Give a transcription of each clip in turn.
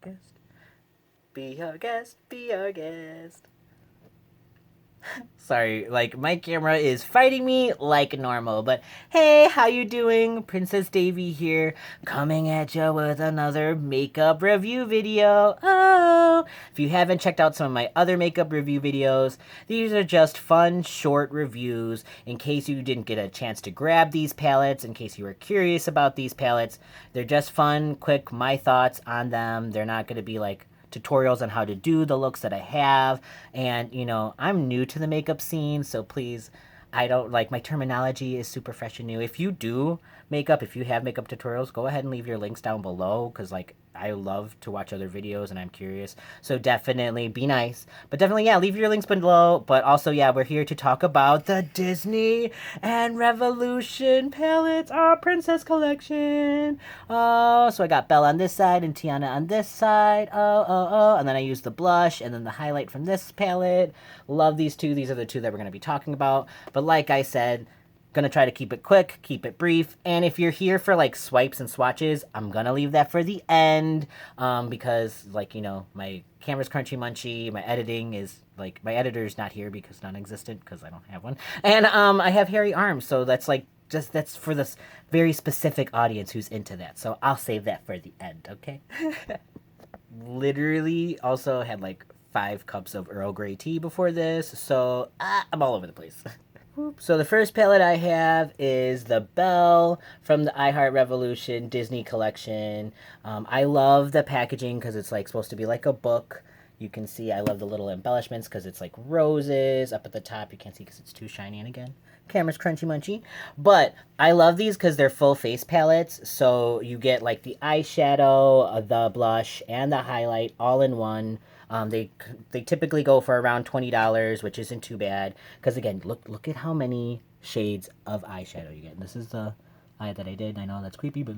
guest. Be our guest. Be our guest. Sorry, like my camera is fighting me like normal, but hey, how you doing? Princess Davy here, coming at you with another makeup review video. Oh, if you haven't checked out some of my other makeup review videos, these are just fun, short reviews in case you didn't get a chance to grab these palettes, in case you were curious about these palettes. They're just fun, quick, my thoughts on them. They're not going to be like tutorials on how to do the looks that I have. And, you know, I'm new to the makeup scene, so please, I don't like my terminology is super fresh and new. If you do makeup, if you have makeup tutorials, go ahead and leave your links down below because, like, I love to watch other videos and I'm curious. So definitely be nice. But definitely, yeah, leave your links below. But also, yeah, we're here to talk about the Disney and Revolution palettes, our princess collection. Oh, so I got Belle on this side and Tiana on this side. Oh. And then I used the blush and then the highlight from this palette. Love these two. These are the two that we're going to be talking about. But like I said, gonna try to keep it quick, keep it brief, and if you're here for like swipes and swatches, I'm gonna leave that for the end, because like, you know, my camera's crunchy munchy, my editing is like, my editor's not here because non-existent because I don't have one, and I have hairy arms, so that's like, just that's for this very specific audience who's into that, so I'll save that for the end, okay? Literally also had like 5 cups of Earl Grey tea before this, so I'm all over the place. So the first palette I have is the Belle from the iHeart Revolution Disney collection. I love the packaging because it's like supposed to be like a book. You can see I love the little embellishments because it's like roses up at the top. You can't see because it's too shiny, and again, camera's crunchy munchy. But I love these because they're full face palettes. So you get like the eyeshadow, the blush, and the highlight all in one. They typically go for around $20, which isn't too bad. Because again, look at how many shades of eyeshadow you get. This is the eye that I did. I know that's creepy, but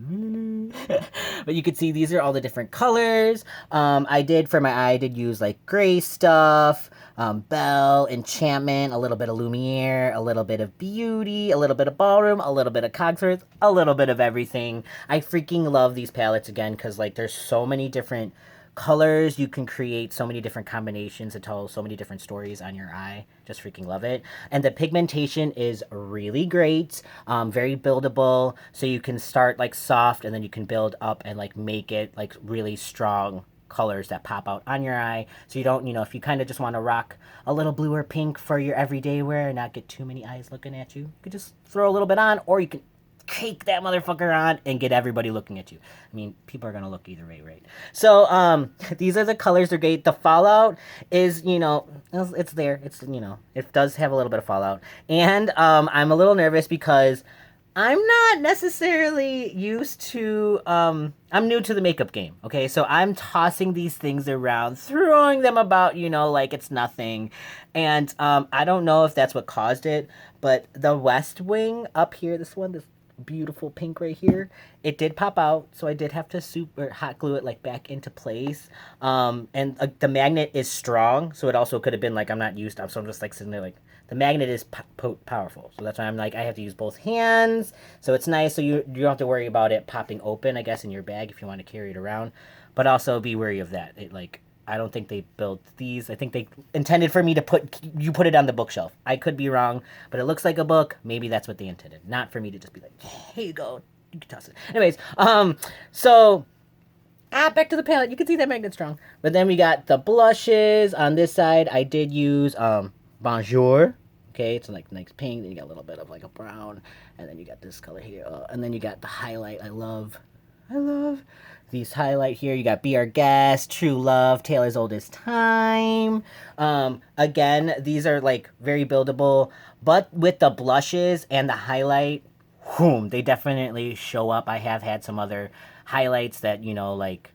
but you can see these are all the different colors. I did for my eye, I did use like gray stuff, Belle, Enchantment, a little bit of Lumiere, a little bit of Beauty, a little bit of Ballroom, a little bit of Cogsworth, a little bit of everything. I freaking love these palettes again because like there's so many different colors. You can create so many different combinations to tell so many different stories on your eye. Just freaking love it. And the pigmentation is really great, very buildable, so you can start like soft and then you can build up and like make it like really strong colors that pop out on your eye. So you don't, you know, if you kind of just want to rock a little blue or pink for your everyday wear and not get too many eyes looking at you, you could just throw a little bit on, or you can cake that motherfucker on and get everybody looking at you. I mean, people are gonna look either way, right? So these are the colors. They're great. The fallout is, you know, it's there. It's, you know, it does have a little bit of fallout, and I'm a little nervous because I'm not necessarily used to, I'm new to the makeup game, okay? So I'm tossing these things around, throwing them about, you know, like it's nothing. And I don't know if that's what caused it, but the West Wing up here, this one, this beautiful pink right here, it did pop out, so I did have to super hot glue it like back into place. And the magnet is strong, so it also could have been like, I'm not used to, so I'm just like sitting there like, the magnet is powerful, so that's why I'm like, I have to use both hands, so it's nice, so you don't have to worry about it popping open, I guess, in your bag if you want to carry it around, but also be wary of that. It like, I don't think they built these. I think they intended for me to put it on the bookshelf. I could be wrong, but it looks like a book. Maybe that's what they intended. Not for me to just be like, here you go, you can toss it. Anyways, so back to the palette. You can see that magnet's strong. But then we got the blushes on this side. I did use Bonjour. Okay, it's like nice pink. Then you got a little bit of like a brown, and then you got this color here. And then you got the highlight. I love these highlight here. You got Be Our Guest, True Love, Taylor's Oldest Time. Again, these are like very buildable, but with the blushes and the highlight, they definitely show up. I have had some other highlights that, you know, like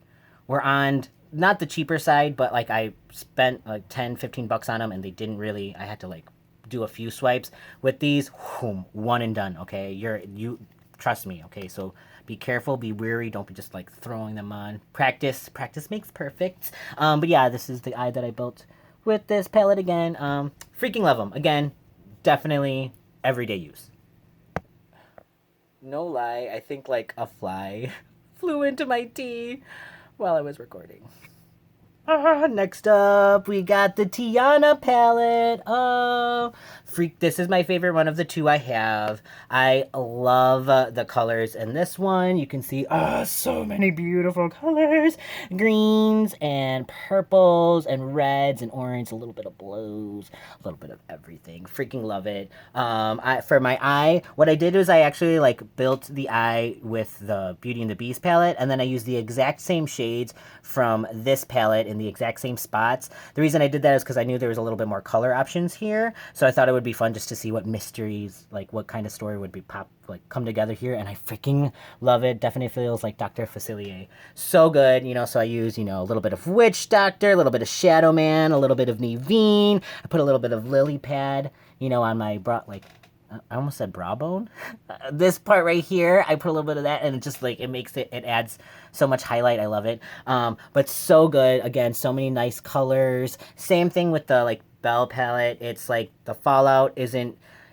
were on not the cheaper side, but like I spent like 10-15 bucks on them and they didn't really, I had to like do a few swipes. With these, one and done, okay? You trust me, okay? So be careful, be wary, don't be just like throwing them on. Practice makes perfect. But yeah, this is the eye that I built with this palette again. Freaking love them. Again, definitely everyday use. No lie, I think like a fly flew into my tea. while I was recording. Next up, we got the Tiana palette. Oh, freak. This is my favorite one of the two I have. I love the colors in this one. You can see, so many beautiful colors. Greens and purples and reds and orange, a little bit of blues, a little bit of everything. Freaking love it. For my eye, what I did was I actually like built the eye with the Beauty and the Beast palette, and then I used the exact same shades from this palette in the exact same spots. The reason I did that is because I knew there was a little bit more color options here, so I thought it would be fun just to see what mysteries, like what kind of story would be come together here, and I freaking love it. Definitely feels like Dr. Facilier. So good, so I use, a little bit of Witch Doctor, a little bit of Shadow Man, a little bit of Niveen. I put a little bit of Lily Pad, on my bra, I almost said bra bone. This part right here, I put a little bit of that, and it just it adds so much highlight. I love it. But so good. Again, so many nice colors. Same thing with the Belle palette. It's like the fallout is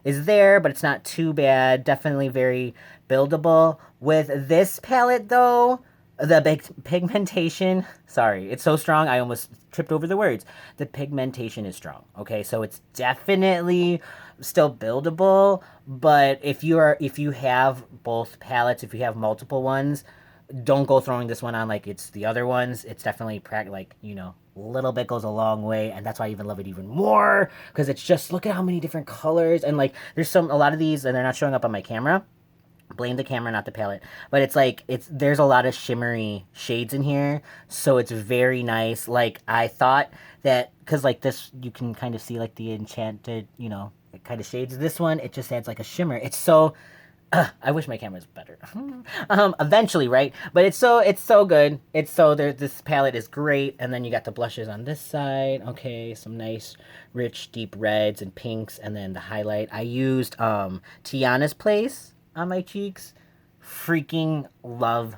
there, but it's not too bad. Definitely very buildable. With this palette though, the pigmentation, sorry, it's so strong I almost tripped over the words. The pigmentation is strong, okay? So it's definitely still buildable, but if you have both palettes, if you have multiple ones, don't go throwing this one on like it's the other ones. It's definitely a little bit goes a long way, and that's why I even love it even more, because it's just, look at how many different colors, and there's a lot of these, and they're not showing up on my camera. Blame the camera, not the palette. But there's a lot of shimmery shades in here, so it's very nice. I thought that, because this, you can kind of see the enchanted, kind of shades. This one, it just adds a shimmer. It's so, I wish my camera was better. Eventually, right? But it's so good. This palette is great. And then you got the blushes on this side. Okay, some nice, rich, deep reds and pinks. And then the highlight. I used Tiana's Place on my cheeks. Freaking love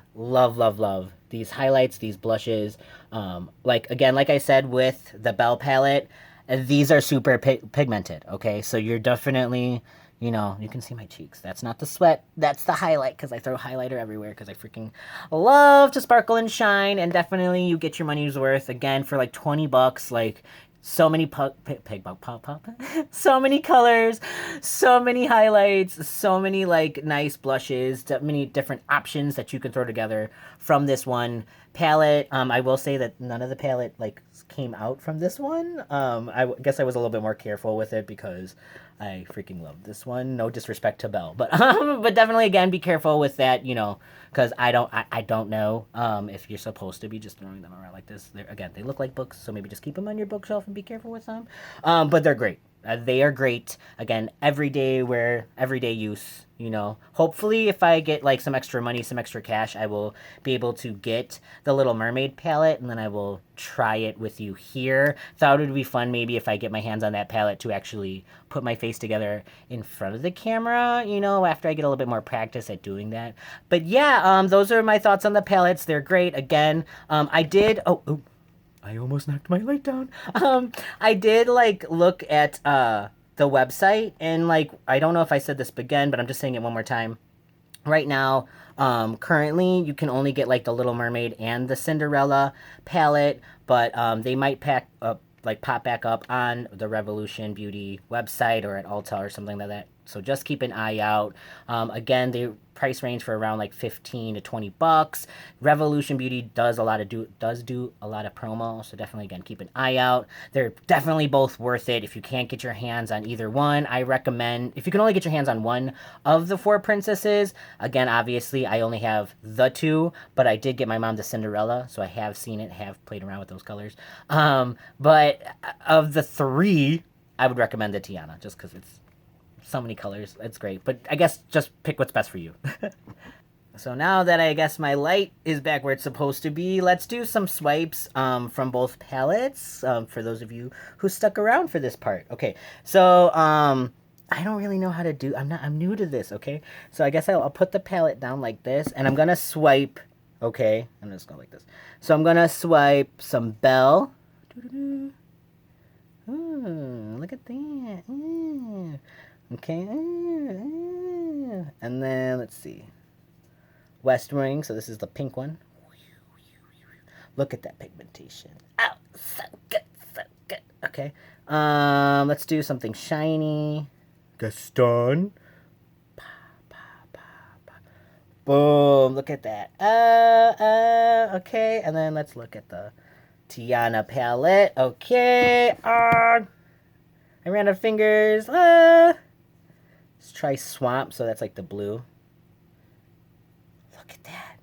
these highlights, these blushes. Again, like I said with the Belle palette, these are super pigmented, okay? So you're definitely, you can see my cheeks. That's not the sweat, that's the highlight, because I throw highlighter everywhere, because I freaking love to sparkle and shine, and definitely you get your money's worth. Again, for $20, so many so many colors, so many highlights, so many nice blushes, many different options that you can throw together from this one palette. I will say that none of the palette came out from this one. I guess I was a little bit more careful with it because I freaking love this one. No disrespect to Belle, but but definitely again be careful with that, because I don't know if you're supposed to be just throwing them around like this. They look like books, so maybe just keep them on your bookshelf and be careful with them. But they're great. They are great. Again, everyday wear, everyday use. Hopefully if I get some extra money, some extra cash, I will be able to get the Little Mermaid palette, and then I will try it with you here. Thought it would be fun maybe if I get my hands on that palette to actually put my face together in front of the camera, after I get a little bit more practice at doing that. But yeah, those are my thoughts on the palettes. They're great. Again, I did, I almost knocked my light down. I did look at the website, and I don't know if I said this again, but I'm just saying it one more time. Right now, currently you can only get the Little Mermaid and the Cinderella palette, but they might pop back up on the Revolution Beauty website or at Ulta or something like that. So just keep an eye out. Again, they price range for around $15 to $20. Revolution Beauty does do a lot of promo, so definitely again keep an eye out. They're definitely both worth it. If you can't get your hands on either one, I recommend, if you can only get your hands on one of the four princesses, again obviously I only have the two, but I did get my mom the Cinderella, so I have seen it, have played around with those colors. But of the three, I would recommend the Tiana, just because it's so many colors. It's great. But I guess just pick what's best for you. So now that I guess my light is back where it's supposed to be, let's do some swipes from both palettes, for those of you who stuck around for this part. Okay, so I don't really know how to do, I'm new to this, okay? So I guess I'll put the palette down like this, and I'm gonna swipe, okay? I'm just going like this. So I'm gonna swipe some Belle. Ooh, look at that. Ooh. Okay, and then let's see, West Wing, so this is the pink one. Look at that pigmentation. Oh, so good, so good. Okay. Let's do something shiny. Gaston. Boom, look at that. Okay, and then let's look at the Tiana palette. Okay, I ran out of fingers. Let's try Swamp, so that's like the blue. Look at that.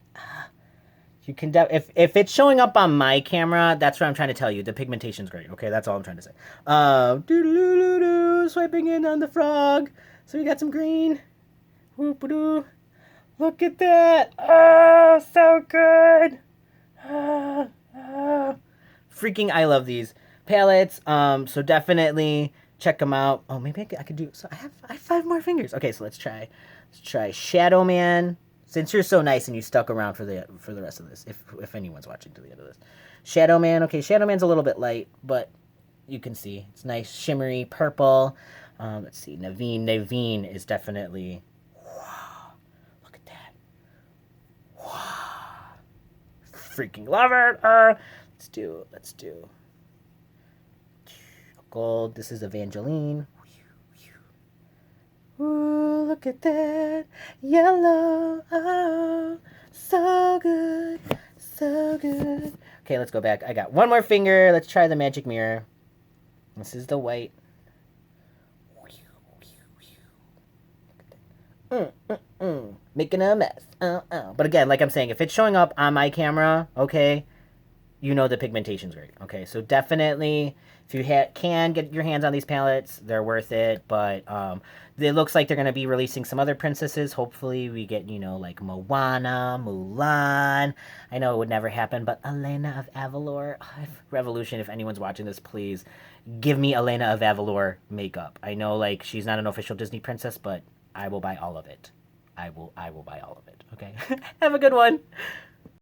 You can, if it's showing up on my camera, that's what I'm trying to tell you. The pigmentation's great, okay? That's all I'm trying to say. Swiping in on the frog. So we got some green. Whoop-a-doo. Look at that. Oh, so good. Freaking, I love these palettes. So definitely check them out. Oh, maybe I could do, so I have 5 more fingers. Okay, so let's try Shadow Man. Since you're so nice and you stuck around for the rest of this, if anyone's watching to the end of this. Shadow Man, okay, Shadow Man's a little bit light, but you can see it's nice, shimmery purple. Let's see, Naveen is definitely, wow, look at that. Wow, freaking love it. Let's do gold. This is Evangeline. Ooh, look at that. Yellow. Oh, so good. So good. Okay, let's go back. I got one more finger. Let's try the magic mirror. This is the white. Making a mess. But again, like I'm saying, if it's showing up on my camera, okay, you know the pigmentation's great. Okay, so definitely, if you can get your hands on these palettes, they're worth it. But it looks like they're going to be releasing some other princesses. Hopefully we get, like Moana, Mulan. I know it would never happen, but Elena of Avalor. Revolution, if anyone's watching this, please give me Elena of Avalor makeup. I know, like, she's not an official Disney princess, but I will buy all of it. I will buy all of it. Okay? Have a good one.